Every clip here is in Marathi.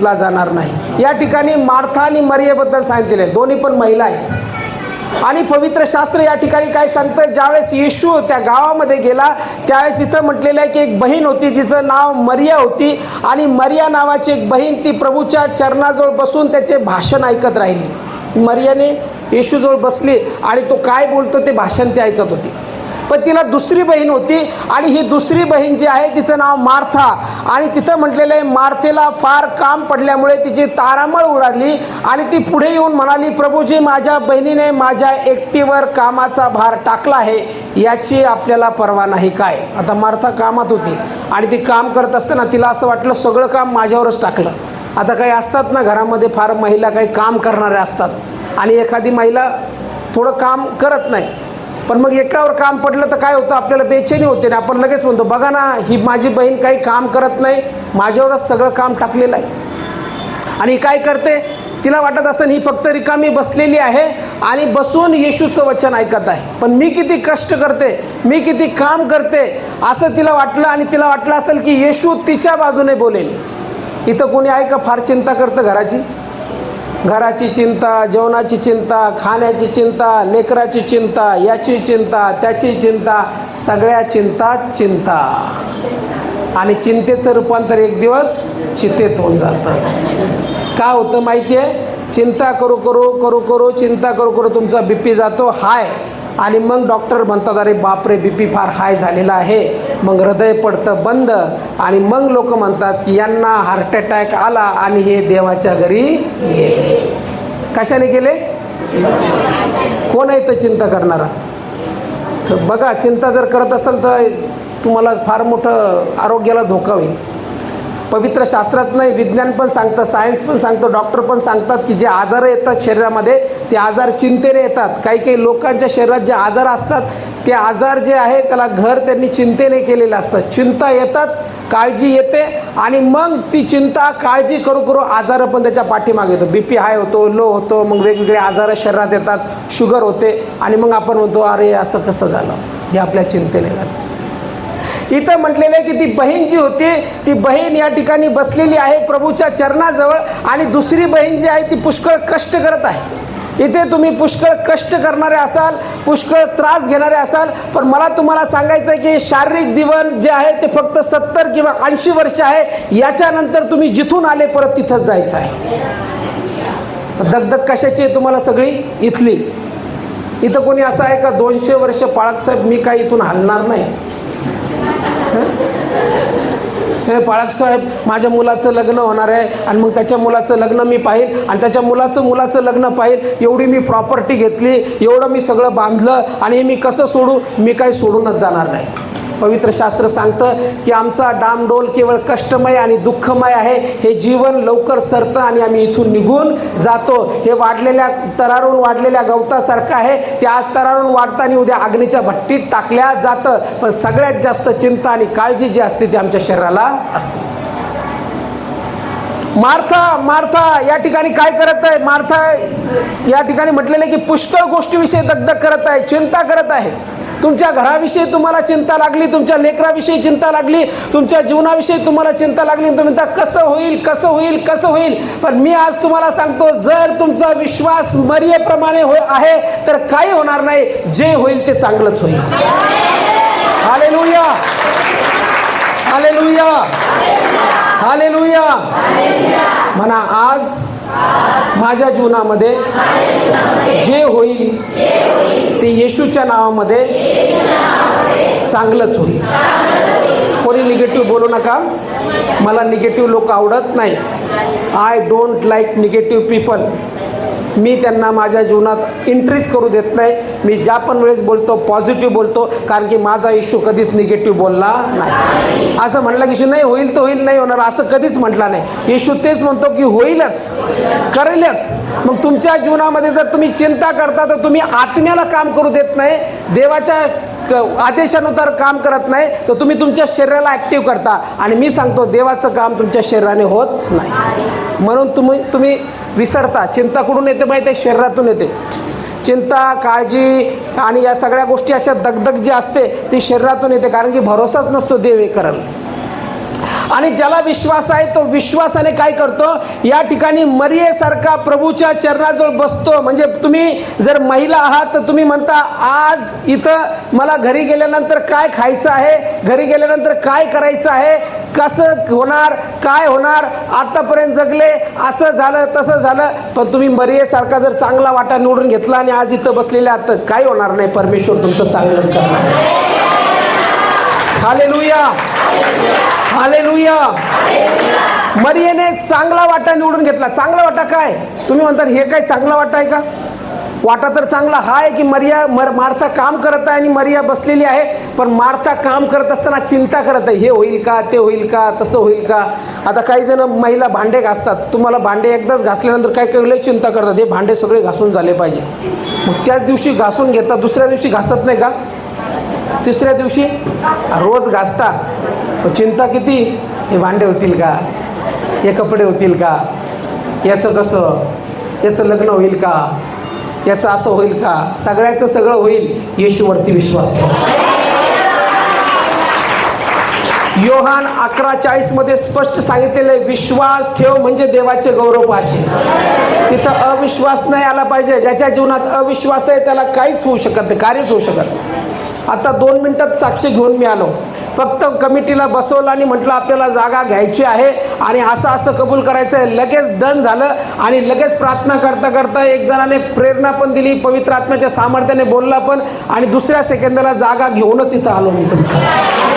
ला जाणार नाही. या ठिकाणी मार्था आणि मरियेबद्दल सांगितलेले आहे, दोन्ही पण महिला आहेत. आणि पवित्र शास्त्र या ठिकाणी काय सांगतं, ज्यावेळेस येशू त्या गावामध्ये गेला त्यावेळेस इथं म्हटलेलं आहे की एक बहीण होती जिचं नाव मरिया होती, आणि मरिया नावाची एक बहीण ती प्रभूच्या चरणाजवळ बसून त्याचे भाषण ऐकत राहिली. मरियाने येशूजवळ बसली आणि तो काय बोलतो ते भाषण ती ऐकत होती. पण तिला दुसरी बहीण होती, आणि ही दुसरी बहीण जी आहे तिचं नाव मार्था, आणि तिथं म्हटलेलं आहे मार्थेला फार काम पडल्यामुळे तिची तारांबळ उडाली, आणि ती पुढे येऊन म्हणाली, प्रभूजी माझ्या बहिणीने माझ्या एकटीवर कामाचा भार टाकला आहे, याची आपल्याला पर्वा नाही काय. आता मार्था कामात होती आणि ती काम करत असताना तिला असं वाटलं सगळं काम माझ्यावरच टाकलं. आता काही असतात ना घरामध्ये फार महिला काही काम करणाऱ्या असतात, आणि एखादी महिला थोडं काम करत नाही, पण मग एकावर काम पडलं तर काय होतं, आपल्याला बेचैनी होते ना. आपण लगेच म्हणतो बघा ना ही माझी बहीण काही काम करत नाही, माझ्यावरच सगळं काम टाकलेलं आहे. आणि काय करते, तिला वाटत असेल ही फक्त रिकामी बसलेली आहे आणि बसून येशूचं वचन ऐकत आहे, पण मी किती कष्ट करते, मी किती काम करते असं तिला वाटलं. आणि तिला वाटलं असेल की येशू तिच्या बाजूने बोलेल. इथं कोणी आहे का फार चिंता करतं घराची चिंता, जेवणाची चिंता, खाण्याची चिंता, लेकराची चिंता, याची चिंता, त्याची चिंता, सगळ्या चिंता. आणि चिंतेचं रूपांतर एक दिवस चितेत होऊन जातं. का होतं माहिती आहे, चिंता करू चिंता करू तुमचा BP जातो हाय, आणि मग डॉक्टर म्हणतात अरे बापरे BP फार हाय झालेला आहे, मग हृदय पडतं बंद, आणि मग लोक म्हणतात की यांना हार्ट अटॅक आला आणि हे देवाच्या घरी गेले. कशाने गेले? कोण आहे तर चिंता करणारा? तर बघा, चिंता जर करत असेल तर तुम्हाला फार मोठं आरोग्याला धोका होईल. पवित्र शास्त्रात नाही, विज्ञान पण सांगतं, सायन्स पण सांगतं, डॉक्टर पण सांगतात की जे आजार येतात शरीरामध्ये ते आजार चिंतेने येतात. काही लोकांच्या शरीरात जे आजार असतात ते आजार जे आहे त्याला घर त्यांनी चिंतेने केलेलं असतं. चिंता येतात, काळजी येते, आणि मग ती चिंता काळजी करू आजार पण त्याच्या पाठीमागे येतो. BP हाय होतो, लो होतो, मग वेगवेगळे आजार शरीरात येतात, शुगर होते, आणि मग आपण म्हणतो अरे असं कसं झालं, हे आपल्या चिंतेने झालं. इथं म्हटलेलं आहे की ती बहीण जी होती ती बहीण या ठिकाणी बसलेली आहे प्रभूच्या चरणाजवळ, आणि दुसरी बहीण जी आहे ती पुष्कळ कष्ट करत आहे. इथे तुम्ही पुष्कळ कष्ट करणारे असाल, पुष्कळ त्रास घेणारे असाल, पण मला तुम्हाला सांगायचं आहे की शारीरिक जीवन जे आहे ते फक्त 70 किंवा 80 वर्ष आहे. याच्यानंतर तुम्ही जिथून आले परत तिथंच जायचं आहे. दगदग कशाची आहे तुम्हाला सगळी इथली? इथं कोणी असं आहे का 200 वर्ष पाळकसाहेब मी काही इथून हलणार नाही? हे पाळकसाहेब माझ्या मुलाचं लग्न होणार आहे, आणि मग त्याच्या मुलाचं लग्न मी पाहिल, आणि त्याच्या मुलाचं लग्न पाहिल, एवढी मी प्रॉपर्टी घेतली, एवढं मी सगळं बांधलं, आणि मी कसं सोडू? मी काही सोडूनच जाणार नाही. पवित्र शास्त्र सांगतं की आमचा डामडोल केवळ कष्टमय आणि दुःखमय आहे, हे जीवन लवकर सरतं आणि आम्ही इथून निघून जातो. हे वाढलेल्या तरारून वाढलेल्या गवतासारखं आहे, ते आज तरारून वाढतं आणि उद्या अग्नीच्या भट्टीत टाकल्या जातं. पण सगळ्यात जास्त चिंता आणि काळजी जी असते ती आमच्या शरीराला असते. मार्था या ठिकाणी काय करत आहे? मार्था या ठिकाणी म्हटलेलं आहे की पुष्कळ गोष्टीविषयी दगदग करत आहे, चिंता करत आहे. तुमच्या घराविषयी तुम्हाला चिंता लागली, तुमच्या लेकराविषयी चिंता लागली, तुमच्या जीवनाविषयी तुम्हाला चिंता लागली, तुम्ही म्हणता कसं होईल. पण मी आज तुम्हाला सांगतो, जर तुमचा विश्वास मरियेप्रमाणे आहे तर काही होणार नाही, जे होईल ते चांगलंच होईल. Hallelujah, hallelujah, hallelujah. म्हणा आज माझ्या जीवनामध्ये जे होईल ते येशूच्या नावामध्ये चांगलंच होईल. कोणी निगेटिव्ह बोलू नका, मला निगेटिव्ह लोक आवडत नाही. I don't like negative people. मी त्यांना माझ्या जीवनात एंट्रीच करू देत नाही. मी ज्या पण वेळेस बोलतो पॉझिटिव्ह बोलतो, कारण की माझा इश्यू कधीच निगेटिव्ह बोलला नाही. असं म्हटलं की नाही होईल तर होईल, नाही होणार असं कधीच म्हटला नाही. येशू तेच म्हणतो की होईलच, करेलच. मग तुमच्या जीवनामध्ये जर तुम्ही चिंता करता तर तुम्ही आत्म्याला काम करू देत नाही, देवाच्या आदेशानुसार काम करत नाही, तर तुम्ही तुमच्या शरीराला ॲक्टिव्ह करता. आणि मी सांगतो देवाचं काम तुमच्या शरीराने होत नाही. म्हणून तुम्ही विसरता. चिंता कुठून येते माहिती आहे? शरीरातून येते. चिंता, काळजी आणि या सगळ्या गोष्टी, अशा दगदग जी असते ती शरीरातून येते, कारण की भरोसाच नसतो देव हे करेल. आणि ज्याला विश्वास आहे तो विश्वासाने काय करतो, या ठिकाणी मरियेसारखा प्रभूच्या चरणाजवळ बसतो. म्हणजे तुम्ही जर महिला आहात तर तुम्ही म्हणता, आज इथं मला घरी गेल्यानंतर काय खायचं आहे, घरी गेल्यानंतर काय करायचं आहे, कसं होणार, काय होणार, आतापर्यंत जगले, असं झालं तसं झालं. पण तुम्ही मरियेसारखा जर चांगला वाटा निवडून घेतला आणि आज इथं बसलेले आहात, काही होणार नाही, परमेश्वर तुमचं चांगलंच करणार. Hallelujah, hallelujah. मरियेने चांगला वाटा निवडून घेतला. चांगला वाटा काय, तुम्ही म्हणता हे काय चांगला वाटा आहे का? वाटा तर चांगला हा आहे की मार्था काम करत आहे आणि मरिया बसलेली आहे. पण मार्था काम करत असताना चिंता करत आहे, हे होईल का, ते होईल का, तसं होईल का. आता काही जण महिला भांडे घासतात, तुम्हाला भांडे एकदाच घासल्यानंतर काय काय चिंता करतात, हे भांडे सगळे घासून झाले पाहिजे. मग त्याच दिवशी घासून घेतात, दुसऱ्या दिवशी घासत नाही का, तिसऱ्या दिवशी रोज घासतात. चिंता किती, हे भांडे होतील का, हे कपडे होतील का, याचं कसं, याचं लग्न होईल का, याचं असं होईल का, सगळ्याचं सगळं होईल. येशूवरती विश्वास ठेवा. योहान 11:40 मध्ये स्पष्ट सांगितलेलं आहे, विश्वास ठेव म्हणजे देवाचे गौरव पाहशील. तिथं अविश्वास नाही आला पाहिजे. ज्याच्या जीवनात अविश्वास आहे त्याला काहीच होऊ शकत नाही, कार्यच होऊ शकत नाही. आता 2 मिनिटात साक्ष घेऊन मी आलो. फक्त कमिटीला बसवलं आणि म्हटलं आपल्याला जागा घ्यायची आहे आणि असं असं कबूल करायचं आहे. लगेच डन झालं आणि लगेच प्रार्थना करता करता एक जणाने प्रेरणा पण दिली, पवित्र आत्म्याच्या सामर्थ्याने बोलला पण, आणि दुसऱ्या सेकंदाला जागा घेऊनच इथं आलो मी तुमच्या.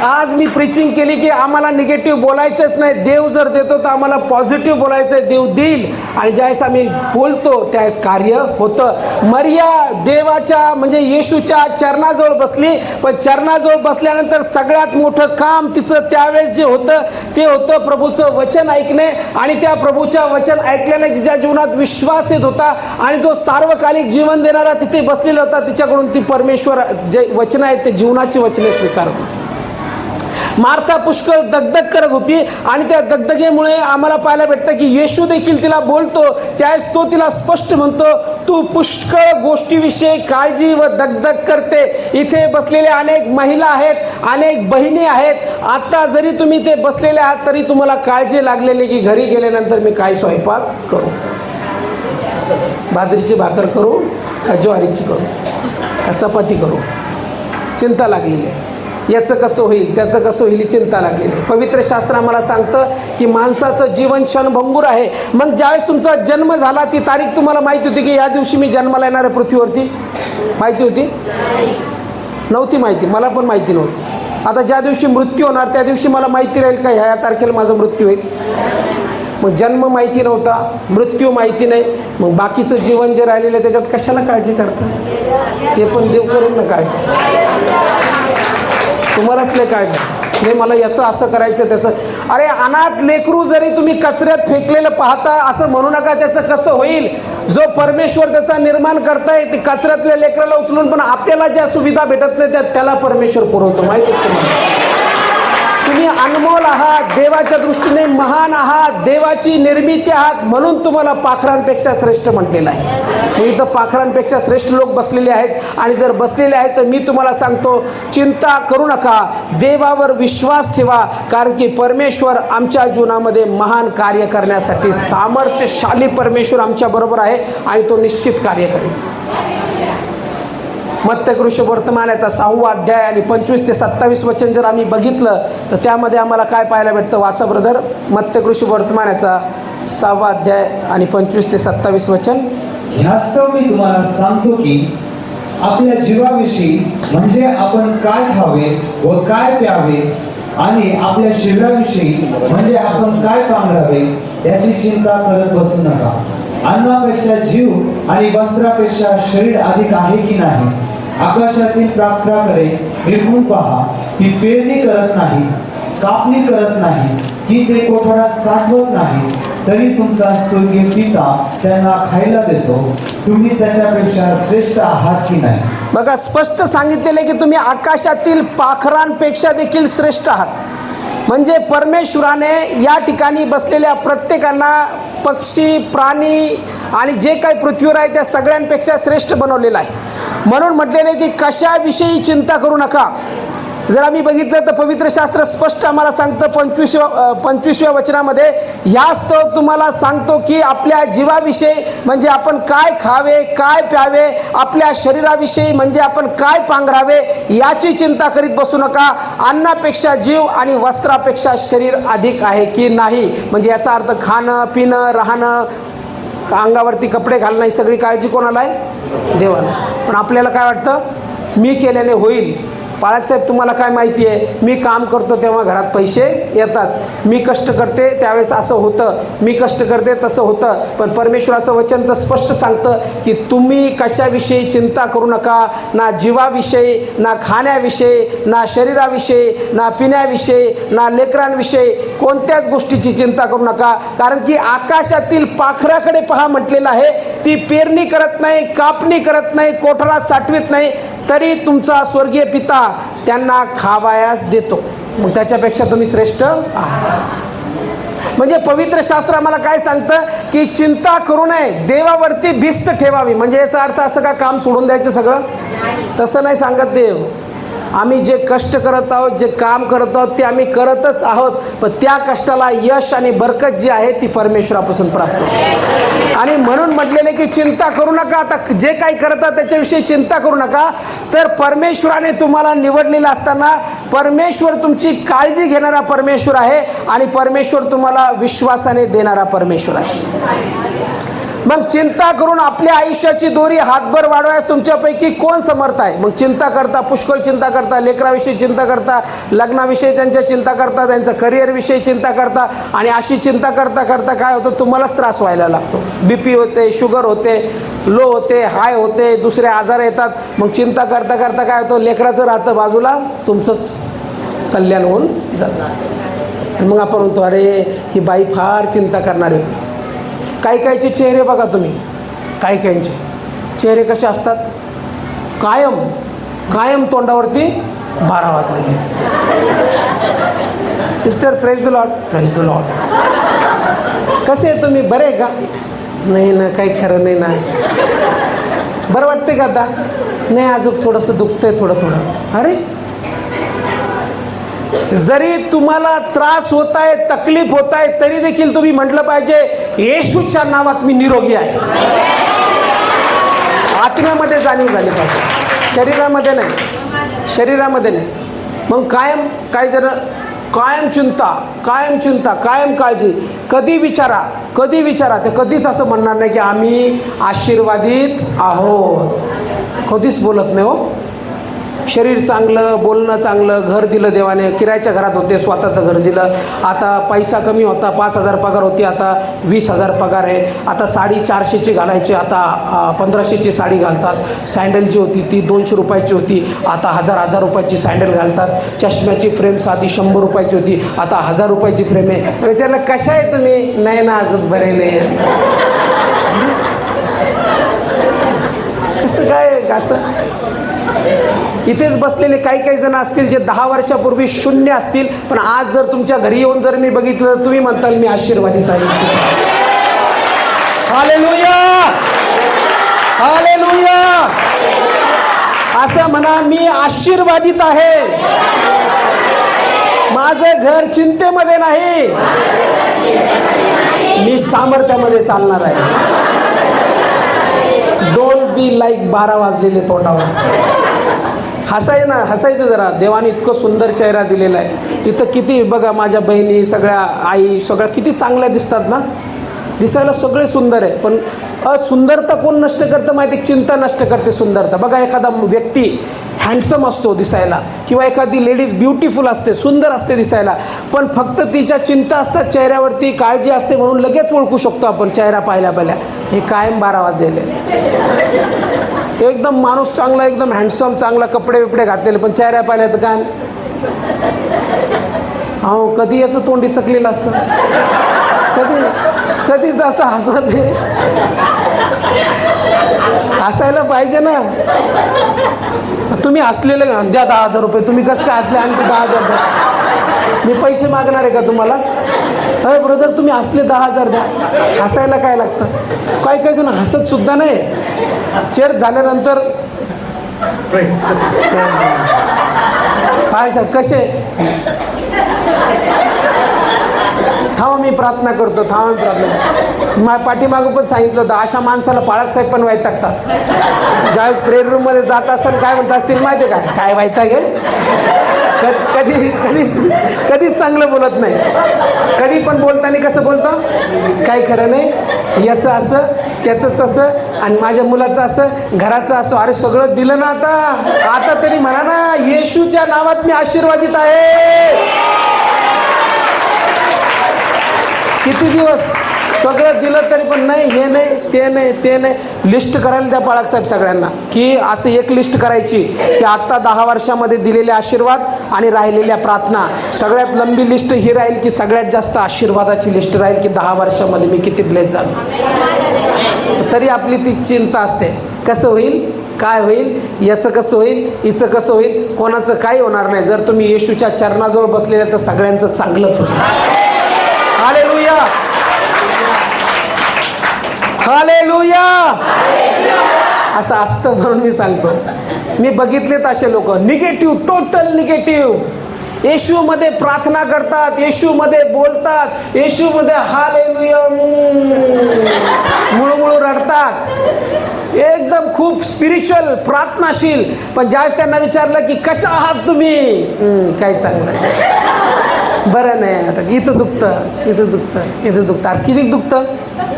आज मी प्रीचिंग केली की आम्हाला निगेटिव्ह बोलायचंच नाही. देव जर देतो तर आम्हाला पॉझिटिव्ह बोलायचं आहे, देव देईल. आणि ज्यावेळेस आम्ही बोलतो त्यावेळेस कार्य होतं. मरिया देवाच्या म्हणजे येशूच्या चरणाजवळ बसली, पण चरणाजवळ बसल्यानंतर सगळ्यात मोठं काम तिचं त्यावेळेस जे होतं ते होतं प्रभूचं वचन ऐकणे. आणि त्या प्रभूच्या वचन ऐकल्याने तिच्या जीवनात विश्वास येत होता आणि जो सार्वकालिक जीवन देणारा तिथे बसलेला होता, तिच्याकडून ती परमेश्वर जे वचन आहेत ते जीवनाची वचने स्वीकारत होती. मार्था पुष्कळ दगदग करत होती आणि त्या दगदगेमुळे आम्हाला पाहायला भेटतं की येशू देखील तिला बोलतो. त्यावेळेस तो तिला स्पष्ट म्हणतो, तू पुष्कळ गोष्टीविषयी काळजी व दगदग करते. इथे बसलेल्या अनेक महिला आहेत, अनेक बहिणी आहेत. आता जरी तुम्ही ते बसलेले आहात तरी तुम्हाला काळजी लागलेली की घरी गेल्यानंतर मी काय स्वयंपाक करू, बाजरीची भाकर करू का ज्वारीची करू का चपाती करू, चिंता लागलेली आहे. याचं कसं होईल, त्याचं कसं होईल, चिंता लागलेली आहे. पवित्र शास्त्र आम्हाला सांगतं की माणसाचं जीवन क्षणभंगूर आहे. मग ज्यावेळेस तुमचा जन्म झाला ती तारीख तुम्हाला माहिती होती की या दिवशी मी जन्माला येणार आहे पृथ्वीवरती? माहिती होती? नव्हती माहिती. मला पण माहिती नव्हती. आता ज्या दिवशी मृत्यू होणार त्या दिवशी मला माहिती राहील का ह्या तारखेला माझा मृत्यू होईल? मग जन्म माहिती नव्हता, मृत्यू माहिती नाही, मग बाकीचं जीवन जे राहिलेलं आहे त्याच्यात कशाला काळजी करता? ते पण देव करून ना काळजी. तुम्हालाच लय काळजी नाही, मला याचं असं करायचं त्याचं. अरे अनाथ लेकरू जरी तुम्ही कचऱ्यात फेकलेलं पाहता असं म्हणू नका त्याचं कसं होईल. जो परमेश्वर त्याचा निर्माण करताय ते कचऱ्यातल्या लेकराला उचलून, पण आपल्याला ज्या सुविधा भेटत नाही त्याला परमेश्वर पुरवतो. माहिती आहे तुम्हाला? तुम्ही अनमोल आहात, देवाच्या दृष्टीने महान आहात, देवाची निर्मिती आहात, म्हणून तुम्हाला पाखरांपेक्षा श्रेष्ठ म्हटलेलं आहे. इथं पाखरांपेक्षा श्रेष्ठ लोक बसलेले आहेत आणि जर बसलेले आहेत तर मी तुम्हाला सांगतो, चिंता करू नका, देवावर विश्वास ठेवा, कारण की परमेश्वर आमच्या जीवनामध्ये महान कार्य करण्यासाठी सामर्थ्यशाली परमेश्वर आमच्या बरोबर आहे आणि तो निश्चित कार्य करेल. मत्तकृष्य वर्तमानाचा 6वा अध्याय आणि 25 ते 27 वचन जर आम्ही बघितलं तर त्यामध्ये आम्हाला काय पाहायला भेटतं? वाचा ब्रदर, मत्तकृष्य वर्तमानाचा 6वा अध्याय आणि 25 ते 27 वचन. ह्यास्तव मी तुम्हाला सांगतो की आपल्या जीवाविषयी म्हणजे आपण काय खावे व काय प्यावे आणि आपल्या शरीराविषयी म्हणजे आपण काय पांघरावे याची चिंता करत बसू नका. अन्नापेक्षा जीव आणि वस्त्रापेक्षा शरीर अधिक आहे की नाही? आकाशातील प्राकाराकडे निरखून पहा, ती पेरणी करत नाही, कापणी करत नाही, की ते कोठारात साठवत नाही, तरी तुमचा स्वर्गीय पिता त्यांना खायला देतो. तुम्ही त्याच्यापेक्षा श्रेष्ठ आहात की नाही? बघा, स्पष्ट सांगितलेले की तुम्ही आकाशातील पाखरांपेक्षा देखील श्रेष्ठ आहात. म्हणजे परमेश्वराने या ठिकाणी बसलेल्या प्रत्येकांना पक्षी, प्राणी आणि जे काही पृथ्वीवर आहे त्या सगळ्यांपेक्षा श्रेष्ठ बनवलेलं आहे. म्हणून म्हटलेले की कशाविषयी चिंता करू नका. जर आम्ही बघितलं तर पवित्र शास्त्र स्पष्ट आम्हाला सांगतं 25व्या वचनामध्ये, ह्यास्तव तुम्हाला सांगतो की आपल्या जीवाविषयी म्हणजे आपण काय खावे काय प्यावे, आपल्या शरीराविषयी म्हणजे आपण काय पांघरावे याची चिंता करीत बसू नका. अन्नापेक्षा जीव आणि वस्त्रापेक्षा शरीर अधिक आहे की नाही. म्हणजे याचा अर्थ खाणं पिणं राहणं अंगावरती कपडे घालणं ही सगळी काळजी कोणाला आहे? देवाला. पण आपल्याला काय वाटतं, मी केल्याने होईल. बाळासाहेब तुम्हाला काय माहिती आहे, मी काम करतो तेव्हा घरात पैसे येतात, मी कष्ट करते त्यावेळेस असं होतं, मी कष्ट करते तसं होतं. पण परमेश्वराचं वचन तर स्पष्ट सांगतं की तुम्ही कशाविषयी चिंता करू नका, ना जीवाविषयी, ना खाण्याविषयी, ना शरीराविषयी, ना पिण्याविषयी, ना लेकरांविषयी कोणत्याच गोष्टीची चिंता करू नका. कारण की आकाशातील पाखराकडे पहा म्हटलेलं आहे, ती पेरणी करत नाही, कापणी करत नाही, कोठरात साठवीत नाही, तरी तुमचा स्वर्गीय पिता त्यांना खावायास देतो. मग त्याच्यापेक्षा तुम्ही श्रेष्ठ आहात. म्हणजे पवित्र शास्त्र आम्हाला काय सांगतं की चिंता करू नये, देवावरती भिस्त ठेवावी. म्हणजे याचा अर्थ असं का काम सोडून द्यायचं सगळं, तसं नाही सांगत देव. आम्ही जे कष्ट करत आहोत, जे काम करत आहोत ते आम्ही करतच आहोत, पण त्या कष्टाला यश आणि बरकत जी आहे ती परमेश्वरापासून प्राप्त होते. आणि म्हणून म्हटलेले की चिंता करू नका. आता जे काही करतात त्याच्याविषयी चिंता करू नका. तर परमेश्वराने तुम्हाला निवडलेलं असताना परमेश्वर तुमची काळजी घेणारा परमेश्वर आहे आणि परमेश्वर तुम्हाला विश्वासाने देणारा परमेश्वर आहे. मग चिंता करून आपल्या आयुष्याची दोरी हातभर वाढवायस तुमच्यापैकी कोण समर्थ आहे? मग चिंता करता, पुष्कळ चिंता करता, लेकराविषयी चिंता करता, लग्नाविषयी त्यांच्या चिंता करता, त्यांच्या करिअरविषयी चिंता करता, आणि अशी चिंता करता करता काय होतं, तुम्हालाच त्रास व्हायला लागतो. BP होते, शुगर होते, लो होते, हाय होते, दुसरे आजार येतात. मग चिंता करता करता काय होतं, लेकराचं राहतं बाजूला, तुमचंच कल्याण होऊन जातं. मग आपण म्हणतो अरे ही बाई फार चिंता करणारी होती. काही काहीचे चेहरे बघा तुम्ही, काही काहींचे चेहरे कसे असतात, कायम कायम तोंडावरती 12 वाजले. Sister praise the Lord, praise the Lord. कसे आहे तुम्ही, बरे आहे का? नाही ना, काही खरं नाही ना. बरं वाटते का आता? नाही, अजून थोडंसं दुखतंय थोडं थोडं. अरे जरी तुम्हाला त्रास होत आहे, तकलीफ होत आहे, तरी देखील तुम्ही म्हटलं पाहिजे येशूच्या नावात मी निरोगी आहे. आत्म्यामध्ये जाणीव झाली पाहिजे, शरीरामध्ये नाही, शरीरामध्ये नाही. मग कायम काही जण कायम चिंता, कायम चिंता, कायम काळजी. कधी विचारा, कधी विचारा, ते कधीच असं म्हणणार नाही की आम्ही आशीर्वादित आहोत. कधीच बोलत नाही हो. शरीर चांगलं, बोलणं चांगलं, घर दिलं देवाने, किरायच्या घरात होते, स्वतःचं घर दिलं. आता पैसा कमी होता, 5,000 पगार होती, आता 20,000 पगार आहे. आता साडी 400ची घालायची, आता 1500ची साडी घालतात. सँडल जी होती ती 200 रुपयाची होती, आता 1000 रुपयाची सँडल घालतात. चष्म्याची फ्रेम साधी 100 रुपयाची होती, आता 1000 रुपयाची फ्रेम आहे. विचारलं कशा आहे तुम्ही? नाही ना, अजून बरे नाही. कसं काय असं? इथेच बसलेले काही काही जण असतील जे 10 वर्षापूर्वी शून्य असतील, पण आज जर तुमच्या घरी येऊन जर मी बघितलं तर तुम्ही म्हणताल मी आशीर्वादित आहे. Hallelujah, hallelujah. असं म्हणा, मी आशीर्वादित आहे. माझं घर चिंतेमध्ये नाही, मी सामर्थ्यामध्ये चालणार आहे. डोंट बी लाईक 12 वाजलेले तोंडावर. हसायचं जरा. देवाने इतकं सुंदर चेहरा दिलेला आहे. इथं किती बघा, माझ्या बहिणी सगळ्या, आई सगळ्या किती चांगल्या दिसतात ना, दिसायला सगळे सुंदर आहे. पण सुंदरता कोण नष्ट करतं माहिती? चिंता नष्ट करते सुंदरता. बघा, एखादा व्यक्ती हँडसम असतो दिसायला, किंवा एखादी लेडीज ब्युटिफुल असते, सुंदर असते दिसायला, पण फक्त तिच्या चिंता असतात चेहऱ्यावरती, काळजी असते, म्हणून लगेच ओळखू शकतो आपण चेहरा पाहिल्या पाहिल्या. हे कायम 12 वाजलेले. एकदम माणूस चांगला, एकदम हँडसम, चांगला कपडे बिपडे घातलेले, पण चेहऱ्या पाहिल्या तर काय, हो कधी याचं तोंडी चकलेलं असतं, कधीच असं हसत आहे. हसायला पाहिजे ना. तुम्ही हसलेले द्या 10,000 रुपये. तुम्ही कसं काय हसले? आणखी 10,000 द्या. मी पैसे मागणार आहे का तुम्हाला? अरे ब्रदर, तुम्ही हसले 10,000 द्या. हसायला काय लागतं? काही काही जण हसत सुद्धा नाही. चेअर झाल्यानंतर काय साहेब कसे? थांबा मी प्रार्थना करतो, थांबा मी प्रार्थना. माझ्या पाठीमागं पण सांगितलं होतं, अशा माणसाला पाळक साहेब पण वैतागतात. ज्यावेळेस प्रेयर रूममध्ये जात असताना काय म्हणत असतील माहिती आहे का? काय वैताग आहे? कधीच चांगलं बोलत नाही. कधी पण बोलताना कसं बोलतं? काही खरं नाही, याचं असं त्याचं तसं आणि माझ्या मुलाचं असं घराचं असं. अरे सगळं दिलं ना आता तरी म्हणा ना, येशूच्या नावात मी आशीर्वादित आहे. किती दिवस सगळं दिलं तरी पण नाही, हे नाही ते नाही ते नाही. लिस्ट करायला द्या बाळक साहेब सगळ्यांना, की असं एक लिस्ट करायची की आत्ता 10 वर्षामध्ये दिलेले आशीर्वाद आणि राहिलेल्या प्रार्थना. सगळ्यात लंबी लिस्ट ही राहील की सगळ्यात जास्त आशीर्वादाची लिस्ट राहील की 10 वर्षामध्ये मी किती ब्लेस झालो. तरी आपली ती चिंता असते, कसं होईल, काय होईल, याचं कसं होईल, हिचं कसं होईल. कोणाचं काही होणार नाही. जर तुम्ही येशूच्या चरणाजवळ बसलेल्या तर सगळ्यांचं चांगलंच होईल. Hallelujah, hallelujah. असं असतं म्हणून मी सांगतो. मी बघितलेत असे लोक निगेटिव्ह, टोटल निगेटिव्ह. येशूमध्ये प्रार्थना करतात, येशूमध्ये बोलतात, येशूमध्ये हालेलुया मुळमुळू रडतात, एकदम खूप स्पिरिच्युअल प्रार्थनाशील. पण ज्यावेळेस त्यांना विचारलं की कशा आहात तुम्ही, काही चांगलं बरं नाही, आता इथं दुखतं, इथं दुखतं, इथं दुखतं. अरे किती दुखतं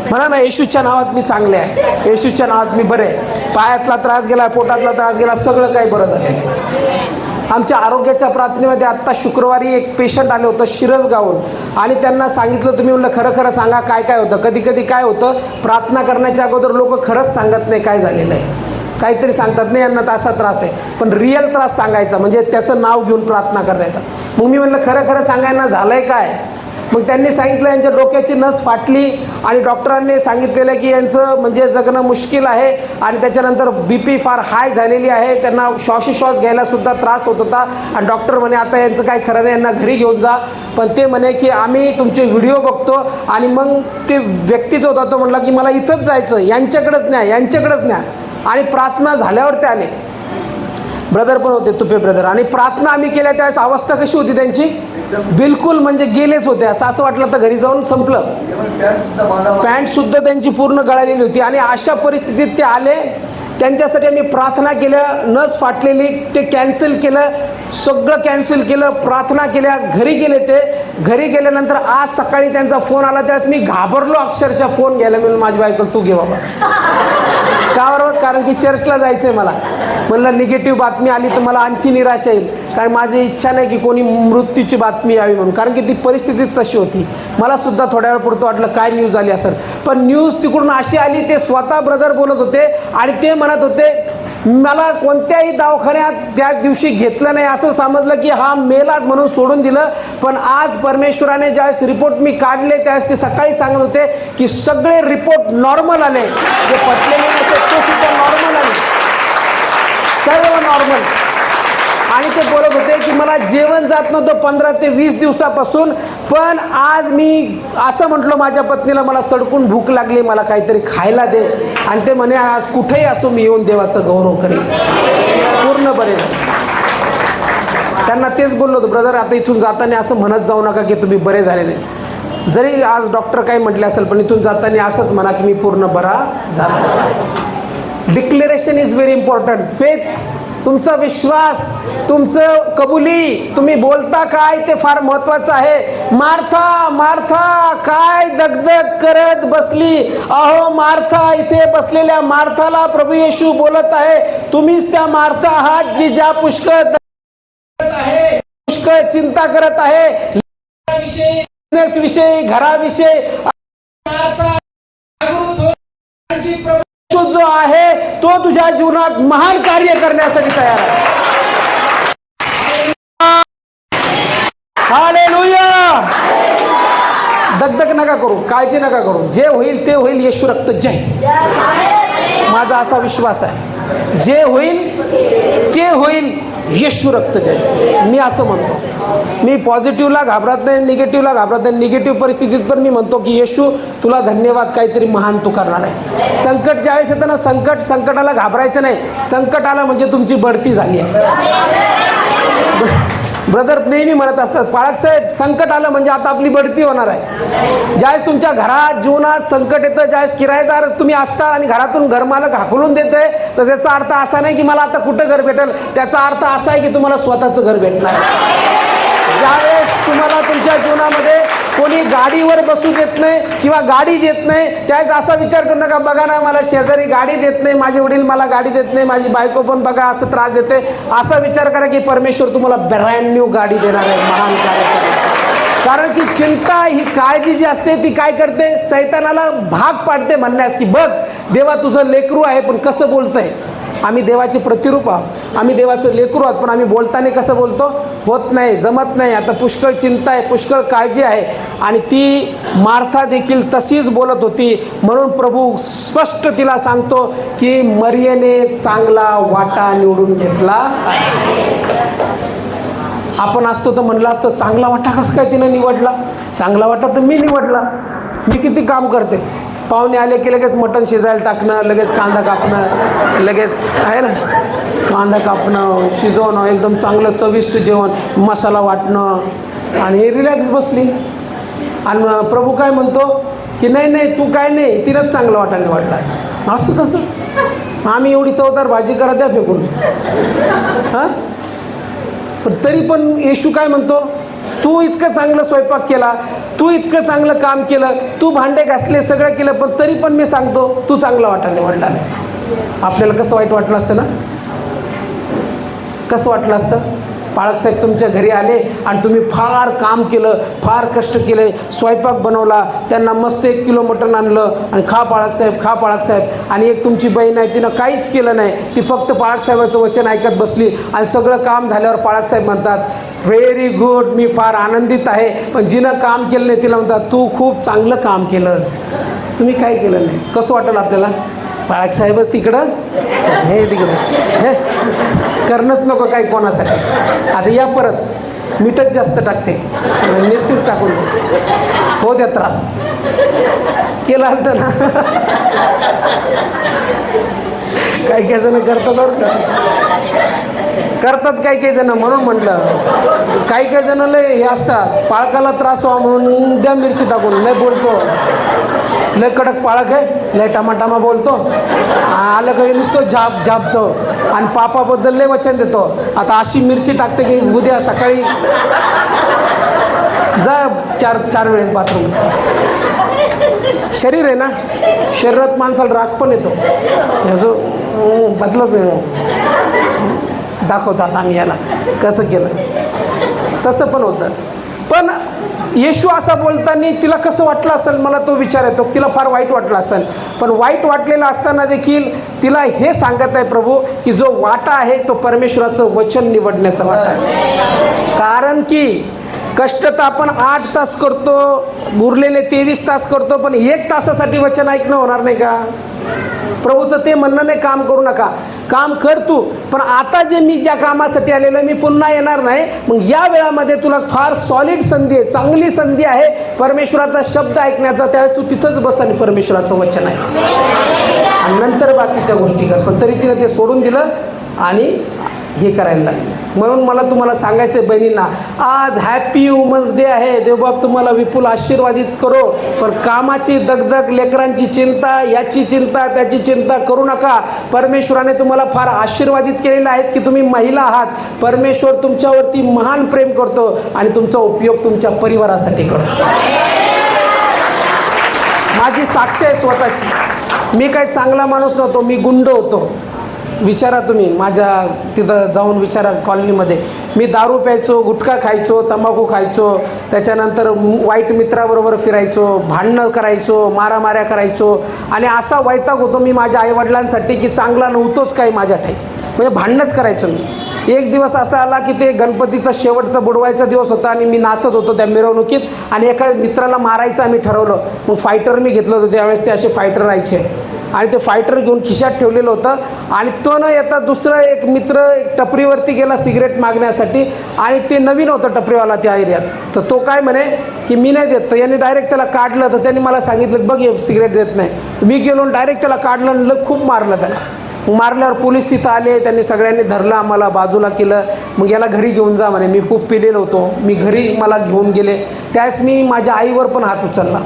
म्हणा ना, येशूच्या नावात मी चांगले आहे, येशूच्या नावात मी बरे. पायातला त्रास गेला, पोटातला त्रास गेला, सगळं काही बरं झालं. आमच्या आरोग्याच्या प्रार्थनेमध्ये आत्ता शुक्रवारी एक पेशंट आले होतं शिरसगावून आणि त्यांना सांगितलं, तुम्ही म्हणलं खरं खरं सांगा काय काय होतं. कधी कधी काय होतं, प्रार्थना करण्याच्या अगोदर लोक खरंच सांगत नाही काय झालेलं आहे, काहीतरी सांगतात नाही यांना तर असा त्रास आहे, पण रिअल त्रास सांगायचा म्हणजे त्याचं नाव घेऊन प्रार्थना करता येतं. मग मी म्हणलं खरं खरं सांगायला झालंय काय. मग त्यांनी सांगितलं यांच्या डोक्याची नस फाटली आणि डॉक्टरांनी सांगितलेलं की यांचं म्हणजे जगणं मुश्किल आहे आणि त्याच्यानंतर BP फार हाय झालेली आहे, त्यांना श्वासोश्वास घ्यायला सुद्धा त्रास होत होता. आणि डॉक्टर म्हणे आता यांचं काय खरं नाही, यांना घरी घेऊन जा. पण ते म्हणे की आम्ही तुमचे व्हिडिओ बघतो. आणि मग ते व्यक्ती जो होता तो म्हणला की मला इथंच जायचं, यांच्याकडेच न्या, यांच्याकडेच न्या. आणि प्रार्थना झाल्यावर ते आले, ब्रदर पण होते, तुपे ब्रदर. आणि प्रार्थना आम्ही केल्या त्यावेळेस अवस्था कशी होती त्यांची, बिलकुल म्हणजे गेलेच होते. असं वाटलं तर घरी जाऊन संपलं. पॅन्ट सुद्धा त्यांची पूर्ण गळालेली होती. आणि अशा परिस्थितीत ते आले, त्यांच्यासाठी आम्ही प्रार्थना केल्या. नस फाटलेली ते कॅन्सल केलं, सगळं कॅन्सल केलं, प्रार्थना केल्या, घरी गेले. ते घरी गेल्यानंतर आज सकाळी त्यांचा फोन आला, त्यावेळेस मी घाबरलो अक्षरशः. फोन घ्यायला मी माझी बायको तू घे बाबा, का बरोबर, कारण की चर्चला जायचं आहे मला. म्हणलं निगेटिव्ह बातमी आली तर मला आणखी निराशा येईल, कारण माझी इच्छा नाही की कोणी मृत्यूची बातमी यावी म्हणून, कारण की ती परिस्थिती तशी होती. मला सुद्धा थोड्या वेळापुरतं वाटलं काय न्यूज आली असेल, पण न्यूज तिकडून अशी आली, ते स्वतः ब्रदर बोलत होते आणि ते म्हणत होते मला कोणत्याही दवाखान्यात त्या दिवशी घेतलं नाही, असं समजलं की हा मेलाच म्हणून सोडून दिलं. पण आज परमेश्वराने ज्यावेळेस रिपोर्ट मी काढले त्यावेळेस ते सकाळी सांगत होते की सगळे रिपोर्ट नॉर्मल आले, जे पटलेले नसते ते सुद्धा नॉर्मल आले, सर्व नॉर्मल. आणि ते बोलत होते की मला जेवण जात नव्हतं 15 ते 20 दिवसापासून, पण आज मी असं म्हटलं माझ्या पत्नीला मला सडकून भूक लागली, मला काहीतरी खायला दे. आणि ते म्हणे आज कुठेही असो मी येऊन देवाचं गौरव करेन. पूर्ण बरे. त्यांना तेच बोललो होतो, ब्रदर आता इथून जाताना असं म्हणत जाऊ नका की तुम्ही बरे झालेले, जरी आज डॉक्टर काही म्हटले असेल पण इथून जाताना असंच म्हणा की मी पूर्ण बरा झाला. Declaration is very important. Faith, तुमचा विश्वास, तुमचं कबुली, तुम्ही बोलता काय ते फार महत्वाचं आहे. मार्था मार्था काय दगदग करत बसली. अहो मार्था, इथे बसलेल्या मार्थाला प्रभू येशू बोलत आहे, तुम्हीच त्या मार्था आहात की ज्या पुष्कळ आहे, पुष्कळ चिंता करत आहे, बिझनेसविषयी, घराविषयी. जो आहे तो तुझ्या जीवनात महान कार्य करण्यासाठी तयार आहे. हालेलुया. दगदग नका करू, काळजी नका करू, जे होईल ते होईल. येशू रक्त जय. माझा असा विश्वास आहे, जे होईल ते होईल. येशू रक्त जय. मी असं म्हणतो, मी पॉझिटिव्हला घाबरत नाही, निगेटिव्हला घाबरत नाही. निगेटिव्ह परिस्थितीत पण मी म्हणतो की येशू तुला धन्यवाद, काहीतरी महान तू करणार आहे. संकट ज्यावेळेस येतं ना, संकटाला घाबरायचं नाही. संकट आलं म्हणजे तुमची बढती झाली आहे. ब्रदर नेहमी म्हणत असतात, बाळासाहेब संकट आलं म्हणजे आता आपली बढती होणार आहे. ज्यावेळेस तुमच्या घरात जीवनात संकट येतं, ज्यावेळेस किरायेदार तुम्ही असता आणि घरातून घरमालक हाकलून देते, तर त्याचा अर्थ असा नाही की मला आता कुठं घर भेटेल. त्याचा अर्थ असा आहे की तुम्हाला स्वतःचं घर भेटणार. ज्यावेळेस तुम्हाला तुमच्या जीवनामध्ये कोणी गाडीवर बसू देत नाही किंवा गाडी देत नाही, त्यावेळेस असा विचार करू नका, बघा ना मला शेजारी गाडी देत नाही, माझे वडील मला गाडी देत नाही, माझी बायको पण बघा असं त्रास देते. असा विचार करा की परमेश्वर तुम्हाला ब्रँड न्यू गाडी देणार आहे, महान कार्य करणार. कारण की चिंता ही काळजी जी असते ती काय करते, सैतानाला भाग पाडते म्हणण्यास की बघ देवा तुझं लेकरू आहे पण कसं बोलतंय. आम्ही देवाचे प्रतिरूप आहोत, आम्ही देवाचं लेकरू आहोत, पण आम्ही बोलताना कसं बोलतो, होत नाही, जमत नाही. आता पुष्कळ चिंता आहे, पुष्कळ काळजी आहे, आणि ती मार्था देखील तशीच बोलत होती. म्हणून प्रभू स्पष्ट तिला सांगतो की मरियेने चांगला वाटा निवडून घेतला. आपण असतो तर म्हणलं असतं चांगला वाटा कसं काय तिनं निवडला, चांगला वाटा तर मी निवडला, मी किती काम करते. पाहुणे आले की लगेच मटण शिजायला टाकणं, लगेच कांदा कापणं, लगेच आहे ना कांदा कापणं, शिजवणं, एकदम चांगलं चविष्ट जेवण, मसाला वाटणं, आणि रिलॅक्स बसली. आणि प्रभू काय म्हणतो की नाही नाही तू काय नाही, तिनंच चांगला वाटा निवडला आहे. असं कसं, आम्ही एवढी चवदार भाजी करा द्या फेकून. हां, पण तरी पण येशू काय म्हणतो, तू इतकं चांगलं स्वयंपाक केला, तू इतकं चांगलं काम केलं, तू भांडे घासले, सगळं केलं, पण तरी पण मी सांगतो तू चांगला वाटा निवडला नाही. आपल्याला कसं वाईट वाटलं असतं ना, कसं वाटलं असतं. बाळकसाहेब तुमच्या घरी आले आणि तुम्ही फार काम केलं, फार कष्ट केले, स्वयंपाक बनवला, त्यांना मस्त 1 किलो मटण आणलं आणि खा बाळकसाहेब, खा बाळकसाहेब. आणि एक तुमची बहीण आहे, तिनं काहीच केलं नाही, ती फक्त बाळकसाहेबाचं वचन ऐकत बसली, आणि सगळं काम झाल्यावर बाळकसाहेब म्हणतात व्हेरी गुड, मी फार आनंदित आहे. पण जिनं काम केलं नाही तिला म्हणतात तू खूप चांगलं काम केलंस, तुम्ही काय केलं नाही. कसं वाटेल आपल्याला, बाळकसाहेबच तिकडं, हे तिकडं, हे करणंच नको काही कोणासाठी. आता या परत मीठच जास्त टाकते, मिरचीच टाकून हो द्या त्रास केला असतं ना. काही काही जण करतात करतात काही काही जण, म्हणून म्हटलं काही काही जण लय हे असतात, पाळकाला त्रास व्हा म्हणून द्या मिरची टाकून. लय बोलतो, लय कडक पाळक आहे, लय टमाटामा बोलतो, आलं काही नुसतं झापतो, आणि पापाबद्दल लय वचन देतो. आता अशी मिरची टाकते की उद्या सकाळी जा चार वेळेस बाथरूम. शरीर आहे ना, शरीरात माणसाला राग पण येतो, ह्याचं बदलत दाखवतात आम्ही याला कसं केलं, तसं पण होतं. पण येशू असा बोलताना तिला कसं वाटलं असेल, मला तो विचार येतो. तिला फार वाईट वाटलं असेल, पण वाईट वाटलेलं असताना देखील तिला हे सांगत आहे प्रभू की जो वाटा आहे तो परमेश्वराचं वचन निवडण्याचा वाटा आहे. कारण की कष्ट तर आपण 8 तास करतो, उरलेले 23 तास करतो, पण 1 तासासाठी वचन ऐकणं होणार नाही का. प्रभूचं ते म्हणणं नाही काम करू नका, काम कर तू, पण आता जे मी ज्या कामासाठी आलेलो आहे मी पुन्हा येणार नाही. मग या वेळामध्ये तुला फार सॉलिड संधी आहे, चांगली संधी आहे परमेश्वराचा शब्द ऐकण्याचा. त्यावेळेस तू तिथंच बस आणि परमेश्वराचं वचन आहे, आणि नंतर बाकीच्या गोष्टी कर. पण तरी तिनं ते सोडून दिलं आणि हे करायला लागले. म्हणून मला तुम्हाला सांगायचं आहे बहिणींना, आज हॅपी वुमन्स डे आहे. देवबाप तुम्हाला विपुल आशीर्वादित करो. पण कामाची दगदग, लेकरांची चिंता, याची चिंता, त्याची चिंता करू नका. परमेश्वराने तुम्हाला फार आशीर्वादित केलेलं आहे की तुम्ही महिला आहात. परमेश्वर तुमच्यावरती महान प्रेम करतो आणि तुमचा उपयोग तुमच्या परिवारासाठी करतो. माझी साक्ष आहे स्वतःची. मी काही चांगला माणूस नव्हतो, मी गुंड होतो. विचारा तुम्ही, माझ्या तिथं जाऊन विचारा कॉलनीमध्ये. मी दारू प्यायचो, गुटखा खायचो, तंबाखू खायचो, त्याच्यानंतर वाईट मित्राबरोबर फिरायचो, भांडणं करायचो, मारामाऱ्या करायचो, आणि असा वैताग होतो मी माझ्या आईवडिलांसाठी की चांगला नव्हतोच काही माझ्या ठाई, म्हणजे भांडणंच करायचो मी. एक दिवस असा आला की ते गणपतीचा शेवटचा बुडवायचा दिवस होता आणि मी नाचत होतो त्या मिरवणुकीत, आणि एका मित्राला मारायचं आम्ही ठरवलं. मग फायटर मी घेतलं होतं, त्यावेळेस ते असे फायटर राहायचे, आणि ते फायटर घेऊन खिशात ठेवलेलं होतं. आणि तो न येता दुसरा एक मित्र टपरीवरती गेला सिगरेट मागण्यासाठी, आणि ते नवीन होतं टपरीवाला त्या एरियात. तर तो काय म्हणे की मी नाही देत. तर यांनी डायरेक्ट त्याला काढलं. तर त्यांनी मला सांगितलं बघ हे सिगरेट देत नाही. मी गेलो डायरेक्ट त्याला काढलं आणि खूप मारलं त्याला. मारल्यावर पोलीस तिथं आले, त्यांनी सगळ्यांनी धरलं, आम्हाला बाजूला केलं. मग याला घरी घेऊन जा म्हणे. मी खूप पिलेलो होतो. मी घरी मला घेऊन गेले. त्यावेळेस मी माझ्या आईवर पण हात उचलला.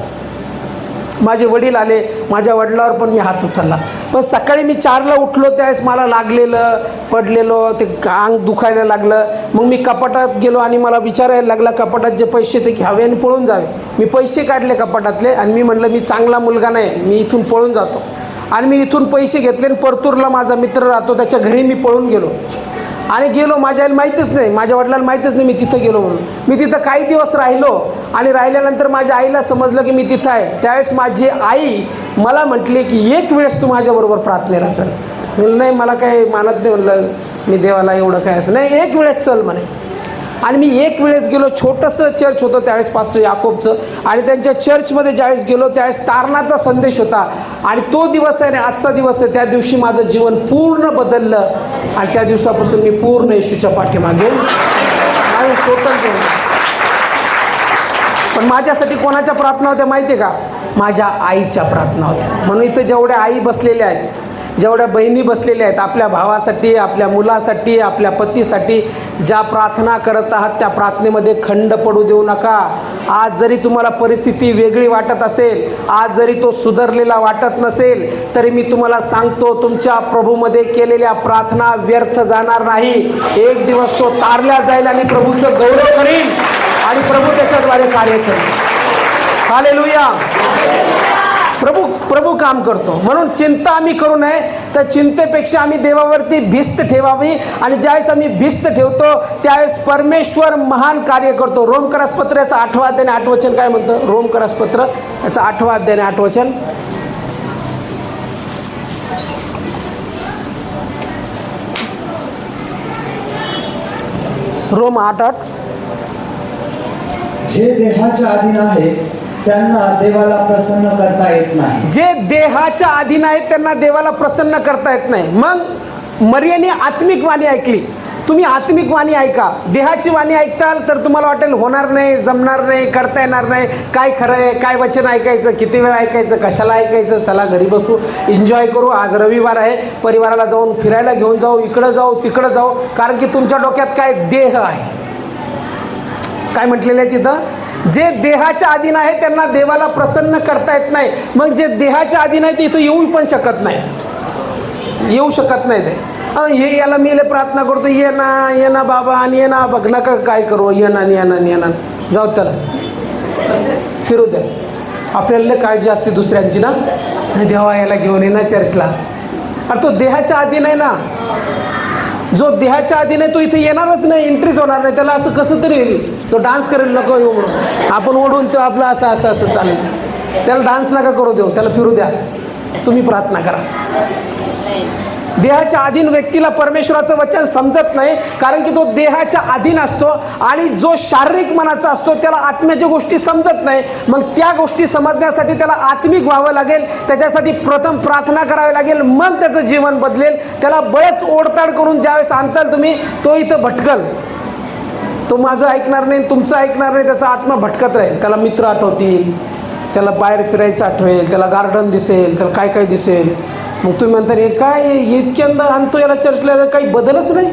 माझे वडील आले, माझ्या वडिलावर पण मी हात उचलला. पण सकाळी मी 4ला उठलो, त्यावेळेस मला लागलेलं, पडलेलो, ते अंग दुखायला लागलं. मग मी कपाटात गेलो आणि मला विचारायला लागला कपाटात जे पैसे ते घ्यावे आणि पळून जावे. मी पैसे काढले कपाटातले आणि मी म्हणलं मी चांगला मुलगा नाही, मी इथून पळून जातो. आणि मी इथून पैसे घेतले आणि परतूरला माझा मित्र राहतो, त्याच्या घरी मी पळून गेलो. आणि गेलो, माझ्या आईला माहीतच नाही, माझ्या वडिलांना माहीतच नाही मी तिथं गेलो म्हणून. मी तिथं काही दिवस राहिलो आणि राहिल्यानंतर माझ्या आईला समजलं की मी तिथं आहे. त्यावेळेस माझी आई मला म्हटली की एक वेळेस तू माझ्याबरोबर प्रार्थनेला चल. म्हणलं नाही, मला काही मानत नाही, म्हणलं मी देवाला एवढं काय असं नाही, एक वेळेस चल म्हणे. आणि मी एक वेळेस गेलो. छोटंसं चर्च होतं त्यावेळेस पास्टर याकोबचं, आणि त्यांच्या चर्चमध्ये ज्यावेळेस गेलो त्यावेळेस तारणाचा संदेश होता. आणि तो दिवस आहे ना, आजचा दिवस आहे, त्या दिवशी माझं जीवन पूर्ण बदललं. आणि त्या दिवसापासून मी पूर्ण येशूच्या पाठीमागे आणि टोटल. पण माझ्यासाठी कोणाच्या प्रार्थना होत्या माहिती आहे का? माझ्या आईच्या प्रार्थना होत्या. म्हणून इथं जेवढ्या आई बसलेल्या आहेत, जेवढ्या बहिणी बसलेल्या आहेत, आपल्या भावासाठी, आपल्या मुलासाठी, आपल्या पतीसाठी ज्या प्रार्थना करत आहात त्या प्रार्थनेमध्ये खंड पडू देऊ नका. आज जरी तुम्हाला परिस्थिती वेगळी वाटत असेल, आज जरी तो सुधारलेला वाटत नसेल, तरी मी तुम्हाला सांगतो तुमच्या प्रभूमध्ये केलेल्या प्रार्थना व्यर्थ जाणार नाही. एक दिवस तो तारल्या जाईल आणि प्रभूचं गौरव करील आणि प्रभू त्याच्याद्वारे कार्य करेल. हालेलुया. प्रभू काम करतो. म्हणून चिंता आम्ही करू नये, तर चिंतेपेक्षा आम्ही देवावरती भिस्त ठेवावी. आणि ज्यावेळेस आम्ही भिस्त ठेवतो त्यावेळेस परमेश्वर महान कार्य करतो. रोमकरासपत्र याचा 8वा अध्याय आणि 8 वचन काय म्हणतं? रोमकरासपत्र याचा 8वा अध्याय आणि 8 वचन. रोम 8:8. जे देहाच्या अधीन आहे त्यांना देवाला प्रसन्न करता येत नाही. जे देहाच्या अधीन आहेत त्यांना देवाला प्रसन्न करता येत नाही. मग मरियेने आत्मिक वाणी ऐकली. तुम्ही आत्मिक वाणी ऐका. देहाची वाणी ऐकताल तर तुम्हाला वाटेल होणार नाही, जमणार नाही, करता येणार नाही, काय खरं आहे, काय वचन ऐकायचं, किती वेळ ऐकायचं, कशाला ऐकायचं, चला घरी बसू, एन्जॉय करू, आज रविवार आहे, परिवाराला जाऊन फिरायला घेऊन जाऊ, इकडं जाऊ तिकडं जाऊ. कारण की तुमच्या डोक्यात काय देह आहे. काय म्हटलेलं आहे तिथं? जे देहाच्या अधीन आहे त्यांना देवाला प्रसन्न करता येत नाही. मग जे देहाच्या अधीन आहे ते इथं येऊ पण शकत नाही, येऊ शकत नाही. ते हे याला मी प्रार्थना करतो, ये ना बाबा, आणि ये ना बघ नका काय करू, ये ना जाऊ, त्याला फिरू द्या. आपल्याला काळजी असते दुसऱ्यांची ना, देवा याला घेऊन ये ना चर्चला. अरे तो देहाच्या अधीन आहे ना. जो देहाच्या अधीन आहे तो इथे येणारच नाही, एंट्रीच होणार नाही. त्याला असं कसं तरी होईल, तो डान्स करेल, नको येऊ म्हणून आपण ओढून तो आपलं असं असं असं चालेल. त्याला डान्स नका करू देऊ, त्याला फिरू द्या. तुम्ही प्रार्थना करा. देहाच्या अधीन व्यक्तीला परमेश्वराचं वचन समजत नाही, कारण की तो देहाच्या अधीन असतो. आणि जो शारीरिक मनाचा असतो त्याला आत्म्याच्या गोष्टी समजत नाही. मग त्या गोष्टी समजण्यासाठी त्याला आत्मिक व्हावं लागेल. त्याच्यासाठी प्रथम प्रार्थना करावी लागेल, मग त्याचं जीवन बदलेल. त्याला बळच ओढताड करून ज्यावेळेस आणताल तुम्ही, तो इथं भटकल. तो माझं ऐकणार नाही, तुमचं ऐकणार नाही, त्याचा आत्मा भटकत राहील. त्याला मित्र आठवतील, त्याला बाहेर फिरायचं आठवेल, त्याला गार्डन दिसेल, त्याला काय काय दिसेल. मग तुम्ही म्हणता हे काय इतक्यांदा आणतो याला चर्चला, काही बदलच नाही.